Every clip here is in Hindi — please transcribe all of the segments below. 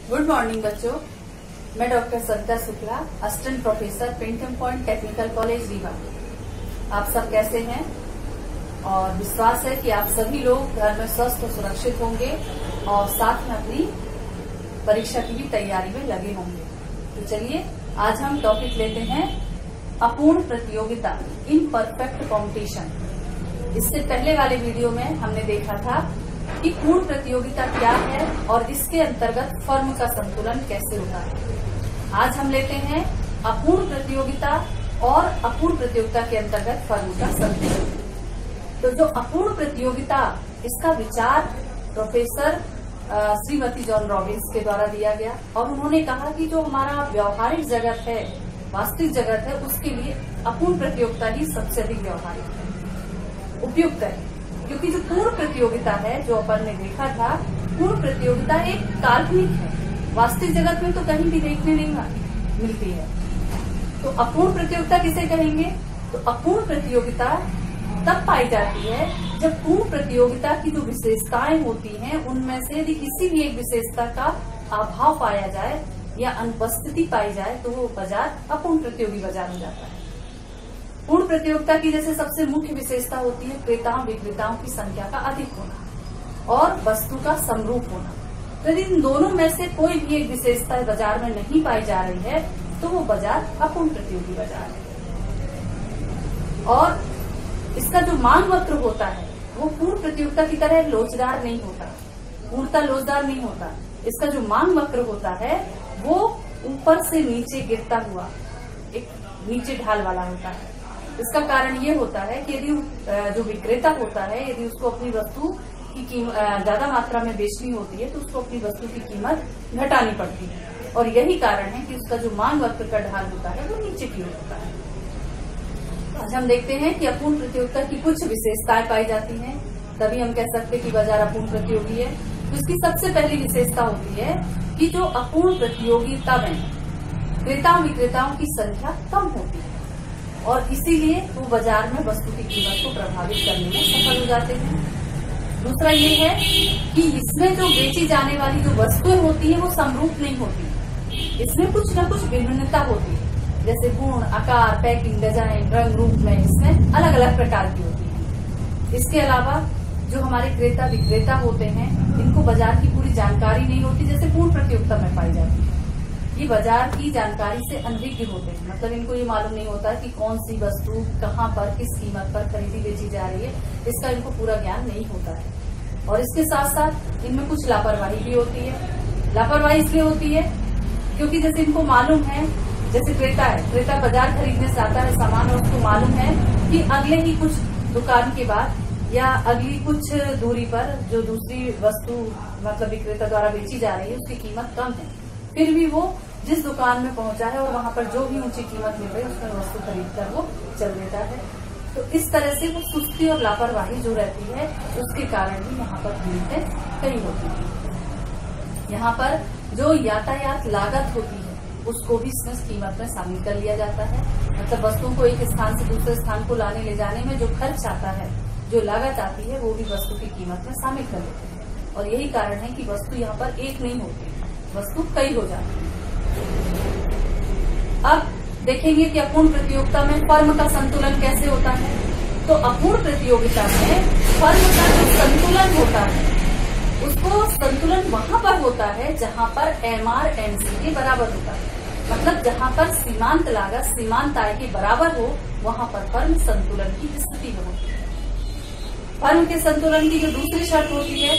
गुड मॉर्निंग बच्चों, मैं doctor Sarita Shukla, assistant professor पिंटम पॉइंट टेक्निकल कॉलेज रीवा। आप सब कैसे हैं? और विश्वास है कि आप सभी लोग घर में स्वस्थ और सुरक्षित होंगे और साथ में अपनी परीक्षा की भी तैयारी में लगे होंगे। तो चलिए आज हम टॉपिक लेते हैं अपूर्ण प्रतियोगिता, इम्परफेक्ट कॉम्पिटिशन। इससे पहले वाले वीडियो में हमने देखा था कि पूर्ण प्रतियोगिता क्या है और इसके अंतर्गत फर्म का संतुलन कैसे होता है। आज हम लेते हैं अपूर्ण प्रतियोगिता और अपूर्ण प्रतियोगिता के अंतर्गत फर्म का संतुलन। तो जो अपूर्ण प्रतियोगिता, इसका विचार प्रोफेसर श्रीमती जॉन रॉबिन्स के द्वारा दिया गया और उन्होंने कहा कि जो हमारा व्यवहारिक जगत है, वास्तविक जगत है, उसके लिए अपूर्ण प्रतियोगिता ही सबसे अधिक व्यवहारिक है, उपयुक्त है। क्योंकि जो पूर्ण प्रतियोगिता है, जो अपन ने देखा था, पूर्ण प्रतियोगिता एक काल्पनिक है, वास्तविक जगत में तो कहीं भी देखने नहीं मिलती है। तो अपूर्ण प्रतियोगिता किसे कहेंगे? तो अपूर्ण प्रतियोगिता तब पाई जाती है जब पूर्ण प्रतियोगिता की जो विशेषताएं होती हैं, उनमें से यदि किसी भी एक विशेषता का अभाव पाया जाए या अनुपस्थिति पाई जाए तो वो बाजार अपूर्ण प्रतियोगी बाजार हो जाता है। पूर्ण प्रतियोगिता की जैसे सबसे मुख्य विशेषता होती है क्रेताओं विक्रेताओं की संख्या का अधिक होना और वस्तु का समरूप होना। तो यदि इन दोनों में से कोई भी एक विशेषता बाजार में नहीं पाई जा रही है तो वो बाजार अपूर्ण प्रतियोगी बाजार है। और इसका जो मांग वक्र होता है वो पूर्ण प्रतियोगिता की तरह लोचदार नहीं होता, पूर्णतः लोचदार नहीं होता। इसका जो मांग वक्र होता है वो ऊपर से नीचे गिरता हुआ एक नीचे ढाल वाला होता है। इसका कारण ये होता है कि यदि जो विक्रेता होता है, यदि उसको अपनी वस्तु की ज्यादा मात्रा में बेचनी होती है तो उसको अपनी वस्तु की कीमत घटानी पड़ती है और यही कारण है कि उसका जो मांग वक्र का ढाल होता है वो नीचे की ओर होता है। आज हम देखते हैं कि अपूर्ण प्रतियोगिता की कुछ विशेषताएं पाई जाती हैं, तभी हम कह सकते हैं कि बाजार अपूर्ण प्रतियोगी है। तो इसकी सबसे पहली विशेषता होती है कि जो अपूर्ण प्रतियोगिता में क्रेताओं विक्रेताओं की संख्या कम होती है और इसीलिए वो बाजार में वस्तु की कीमत को प्रभावित करने में सफल हो जाते हैं। दूसरा ये है कि इसमें जो बेची जाने वाली जो वस्तुएं होती है वो समरूप नहीं होती, इसमें कुछ न कुछ विभिन्नता होती है, जैसे गुण, आकार, पैकिंग, डिजाइन, रंग, रूप में इसमें अलग अलग प्रकार की होती है। इसके अलावा जो हमारे क्रेता विक्रेता होते हैं इनको बाजार की पूरी जानकारी नहीं होती, जैसे पूर्ण प्रतियोगिता में पाई जाती है। ये बाजार की जानकारी से अनभिज्ञ होते हैं, मतलब इनको ये मालूम नहीं होता कि कौन सी वस्तु कहाँ पर किस कीमत पर खरीदी बेची जा रही है, इसका इनको पूरा ज्ञान नहीं होता है। और इसके साथ साथ इनमें कुछ लापरवाही भी होती है। लापरवाही इसलिए होती है क्योंकि जैसे इनको मालूम है, जैसे क्रेता है, क्रेता बाजार खरीदने से आता है सामान और उसको मालूम है कि अगले ही कुछ दुकान के बाद या अगली कुछ दूरी पर जो दूसरी वस्तु मतलब विक्रेता द्वारा बेची जा रही है उसकी कीमत कम है, फिर भी वो जिस दुकान में पहुंचा है और वहां पर जो भी ऊंची कीमत मिल रही है उसमें वस्तु खरीद कर वो चल देता है। तो इस तरह से वो सुस्ती और लापरवाही जो रहती है उसके कारण भी यहाँ पर कीमतें कई होती है। यहाँ पर जो यातायात लागत होती है उसको भी इसमें कीमत में शामिल कर लिया जाता है, मतलब वस्तुओं को एक स्थान से दूसरे स्थान को लाने ले जाने में जो खर्च आता है, जो लागत आती है, वो भी वस्तु की कीमत में शामिल कर लेते हैं। और यही कारण है कि वस्तु यहाँ पर एक नहीं होती, वस्तु कई हो जाती है। अब देखेंगे कि अपूर्ण प्रतियोगिता में फर्म का संतुलन कैसे होता है। तो अपूर्ण प्रतियोगिता में फर्म का जो संतुलन होता है उसको संतुलन वहां पर होता है जहां पर MR MC के बराबर होता है, मतलब जहां पर सीमांत लागत सीमांत आय के बराबर हो वहां पर फर्म संतुलन की स्थिति में होती है। फर्म के संतुलन की जो दूसरी शर्त होती है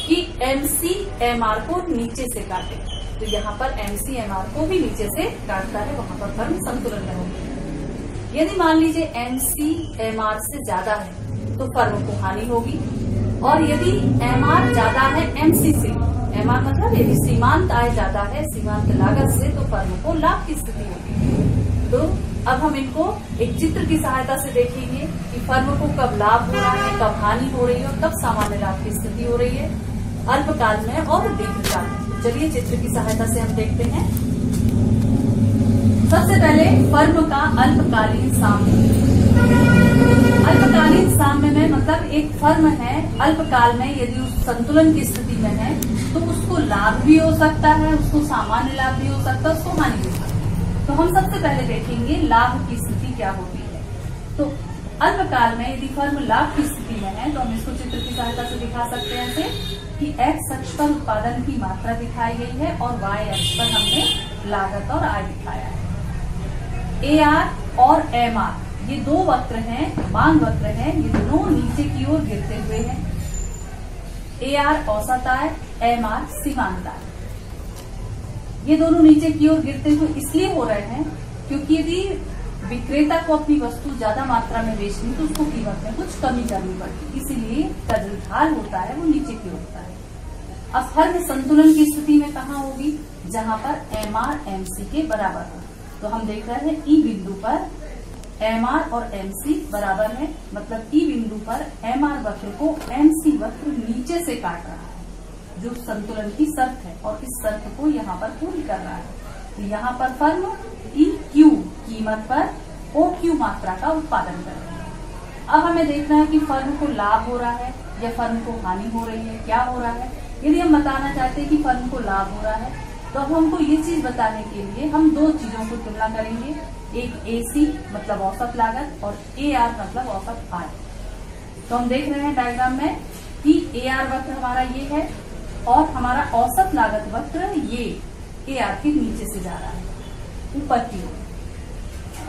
कि MC MR को नीचे से काटे, तो यहाँ पर MC MR को भी नीचे से काटता है, वहां पर फर्म संतुलन में होगी। यदि मान लीजिए MC MR से ज्यादा है तो फर्म को हानि होगी और यदि MR ज्यादा है MC से, MR मतलब यदि सीमांत आय ज्यादा है सीमांत लागत से, तो फर्म को लाभ की स्थिति होगी। तो अब हम इनको एक चित्र की सहायता से देखेंगे कि फर्म को कब लाभ हो रहा है, कब हानि हो रही है और कब सामान्य लाभ की स्थिति हो रही है, अल्पकाल में और दीर्घकाल में। चलिए चित्र की सहायता से हम देखते हैं। सबसे पहले फर्म का अल्पकालीन साम्य। अल्पकालीन साम्य में मतलब एक फर्म है अल्पकाल में यदि उस संतुलन की स्थिति में है तो उसको लाभ भी हो सकता है, उसको सामान्य लाभ भी हो सकता है, उसको हानि भी हो सकता है। तो हम सबसे पहले देखेंगे लाभ की स्थिति क्या होती है। तो अल्पकाल में यदि फर्म लाभ की स्थिति में है तो हम इसको चित्र की सहायता से दिखा सकते हैं ऐसे कि एक्स अक्ष पर उत्पादन की मात्रा दिखाई गई है और वाई अक्ष पर हमने लागत और आय दिखाया है। AR और MR ये दो वक्र हैं, मांग वक्र हैं, ये दोनों नीचे की ओर गिरते हुए हैं। AR औसत आय, MR सीमांत आय, ये दोनों नीचे की ओर गिरते हुए इसलिए हो रहे हैं क्योंकि यदि विक्रेता को अपनी वस्तु ज्यादा मात्रा में बेचनी तो उसको कीमत में कुछ कमी करनी पड़ती, इसीलिए का जो ढाल होता है वो नीचे की ओर होता है। अब फर्म संतुलन की स्थिति में कहाँ होगी? जहां पर MR MC के बराबर हो। तो हम देख रहे हैं E बिंदु पर MR और MC बराबर है, मतलब E बिंदु पर MR वक्र को MC वक्र नीचे से काट रहा है, जो संतुलन की शर्त है, और इस शर्त को यहाँ पर पूरी कर रहा है। तो यहाँ पर फर्म EQ कीमत पर OQ मात्रा का उत्पादन कर रही है। अब हमें देखना है कि फर्म को लाभ हो रहा है या फर्म को हानि हो रही है, क्या हो रहा है। यदि हम बताना चाहते हैं कि फर्म को लाभ हो रहा है तो अब हमको ये चीज बताने के लिए हम दो चीजों को तुलना करेंगे, एक AC मतलब औसत लागत और AR मतलब औसत आय। तो हम देख रहे हैं डायग्राम में कि AR वक्र हमारा ये है और हमारा औसत लागत वक्र ये AR के नीचे से जा रहा है ऊपर की ओर,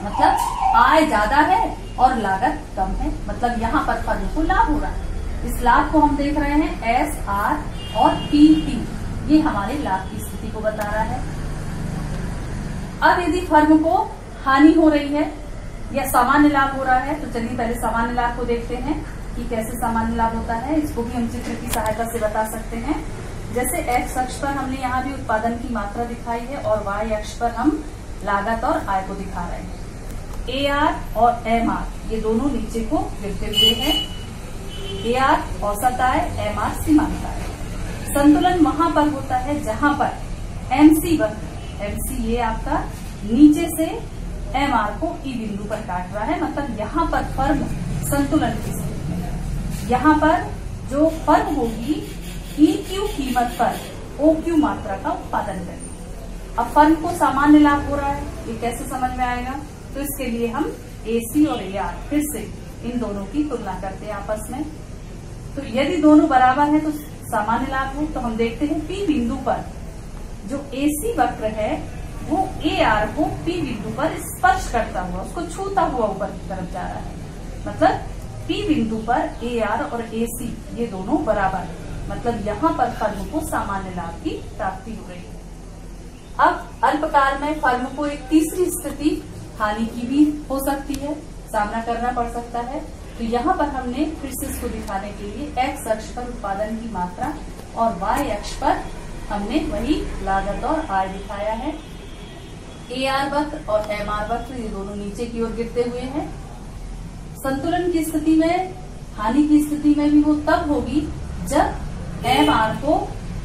मतलब आय ज्यादा है और लागत कम है, मतलब यहाँ पर फर्म को लाभ हो रहा है। इस लाभ को हम देख रहे हैं SR और PT, ये हमारे लाभ की स्थिति को बता रहा है। अब यदि फर्म को हानि हो रही है या सामान्य लाभ हो रहा है तो चलिए पहले सामान्य लाभ को देखते हैं कि कैसे सामान्य लाभ होता है। इसको भी हम चित्र की सहायता से बता सकते हैं। जैसे X अक्ष पर हमने यहाँ भी उत्पादन की मात्रा दिखाई है और Y अक्ष पर हम लागत और आय को दिखा रहे हैं। AR और MR ये दोनों नीचे को गिरते हुए हैं। AR औसत आय, MR सीमांत आय। संतुलन वहां पर होता है जहां पर MC वक्र, MC ये आपका नीचे से MR को E बिंदु पर काट रहा है, मतलब यहाँ पर फर्म संतुलन की स्थिति में है। यहाँ पर जो फर्म होगी EQ कीमत पर OQ मात्रा का उत्पादन करेगी। अब फर्म को सामान्य लाभ हो रहा है, ये कैसे समझ में आएगा? तो इसके लिए हम AC और AR फिर से इन दोनों की तुलना करते हैं आपस में। तो यदि दोनों बराबर है तो सामान्य लाभ है। तो हम देखते हैं P बिंदु पर जो AC वक्र है वो AR को P बिंदु पर स्पर्श करता हुआ, उसको छूता हुआ ऊपर की तरफ जा रहा है, मतलब P बिंदु पर AR और AC ये दोनों बराबर है, मतलब यहाँ पर फर्म को सामान्य लाभ की प्राप्ति हो रही है। अब अल्पकाल में फर्म को एक तीसरी स्थिति हानि की भी हो सकती है, सामना करना पड़ सकता है। तो यहाँ पर हमने फिर से इसको दिखाने के लिए X अक्ष पर उत्पादन की मात्रा और Y अक्ष पर हमने वही लागत और आय दिखाया है। AR वक्र और MR वक्र ये दोनों नीचे की ओर गिरते हुए हैं। संतुलन की स्थिति में, हानि की स्थिति में भी वो तब होगी जब MR को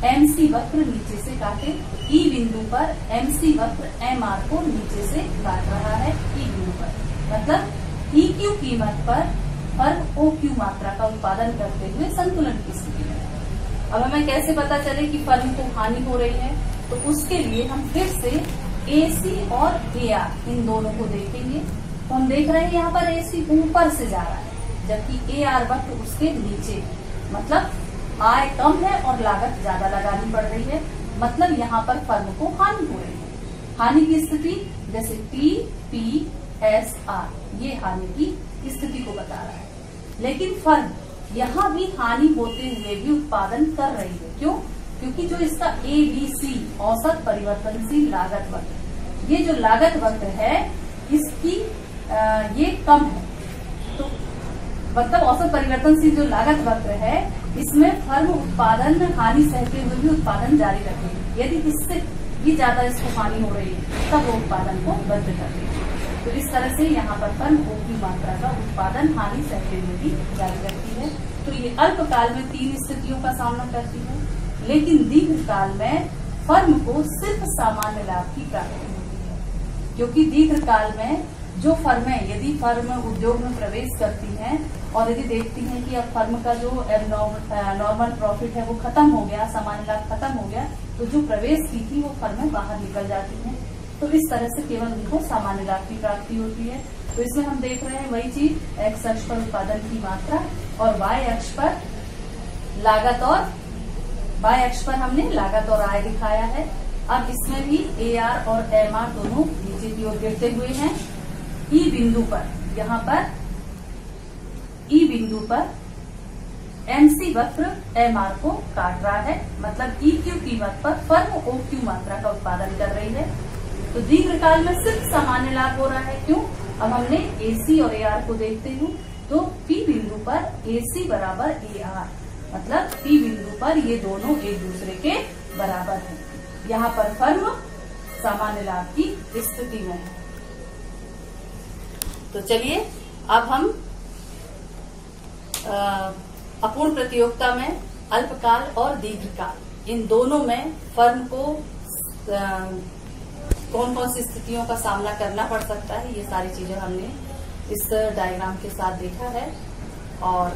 MC वक्र नीचे से काटे। E बिंदु पर MC वक्र MR को नीचे से काट रहा है E बिंदु पर, मतलब EQ कीमत पर फर्म OQ मात्रा का उत्पादन करते हुए संतुलन की स्थिति में। अब हमें कैसे पता चले कि फर्म को हानि हो रही है? तो उसके लिए हम फिर से AC और AR इन दोनों को देखेंगे। तो हम देख रहे हैं यहाँ पर AC ऊपर से जा रहा है जबकि AR वक्र उसके नीचे, मतलब आय कम है और लागत ज्यादा लगानी पड़ रही है, मतलब यहाँ पर फर्म को हानि हो रही है। हानि की स्थिति जैसे TPSR ये हानि की स्थिति को बता रहा है। लेकिन फर्म यहाँ भी हानि होते हुए भी उत्पादन कर रही है। क्यों? क्योंकि जो इसका ABC औसत परिवर्तनशील लागत वक्र, ये जो लागत वक्र है इसकी ये कम है, तो मतलब औसत परिवर्तनशील जो लागत वक्र है इसमें फर्म उत्पादन हानि सहते हुए भी उत्पादन जारी रखती है। यदि इससे भी ज्यादा इसको हानि हो रही है तब वो उत्पादन को बंद कर देगी। तो इस तरह से यहाँ पर फर्म OQ मात्रा का उत्पादन हानि सहते हुए भी जारी रखती है। तो ये अल्पकाल में 3 स्थितियों का सामना करती है, लेकिन दीर्घकाल में फर्म को सिर्फ सामान्य लाभ की प्राप्ति होती है। क्योंकि दीर्घकाल में जो फर्में, यदि फर्म उद्योग में प्रवेश करती हैं और यदि देखती हैं कि अब फर्म का जो नॉर्मल प्रॉफिट है वो खत्म हो गया, सामान्य लाभ खत्म हो गया, तो जो प्रवेश की थी वो फर्में बाहर निकल जाती हैं। तो इस तरह से केवल उनको सामान्य लाभ की प्राप्ति होती है। तो इसमें हम देख रहे हैं वही चीज, एक्स अक्ष पर उत्पादन की मात्रा और वाई अक्ष पर लागत, और वाई अक्ष पर हमने लागत और आय दिखाया है। अब इसमें भी AR और MR दोनों नीचे की ओर गिरते हुए हैं। ई बिंदु पर, यहाँ पर ई बिंदु पर MC वक्र MR को काट रहा है, मतलब EQ कीमत पर फर्म OQ मात्रा का उत्पादन कर रही है। तो दीर्घकाल में सिर्फ सामान्य लाभ हो रहा है। क्यों? अब हमने AC और AR को देखते हुए, तो P बिंदु पर AC बराबर AR, मतलब P बिंदु पर ये दोनों एक दूसरे के बराबर हैं। यहाँ पर फर्म सामान्य लाभ की स्थिति में है। तो चलिए अब हम अपूर्ण प्रतियोगिता में अल्पकाल और दीर्घकाल, इन दोनों में फर्म को कौन कौन सी स्थितियों का सामना करना पड़ सकता है, ये सारी चीजें हमने इस डायग्राम के साथ देखा है। और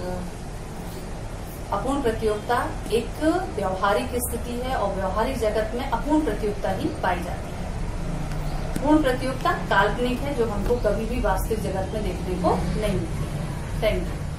अपूर्ण प्रतियोगिता एक व्यवहारिक स्थिति है और व्यवहारिक जगत में अपूर्ण प्रतियोगिता ही पाई जाती है। पूर्ण प्रतियोगिता काल्पनिक है, जो हमको कभी भी वास्तविक जगत में देखने को नहीं मिलती। Thank you.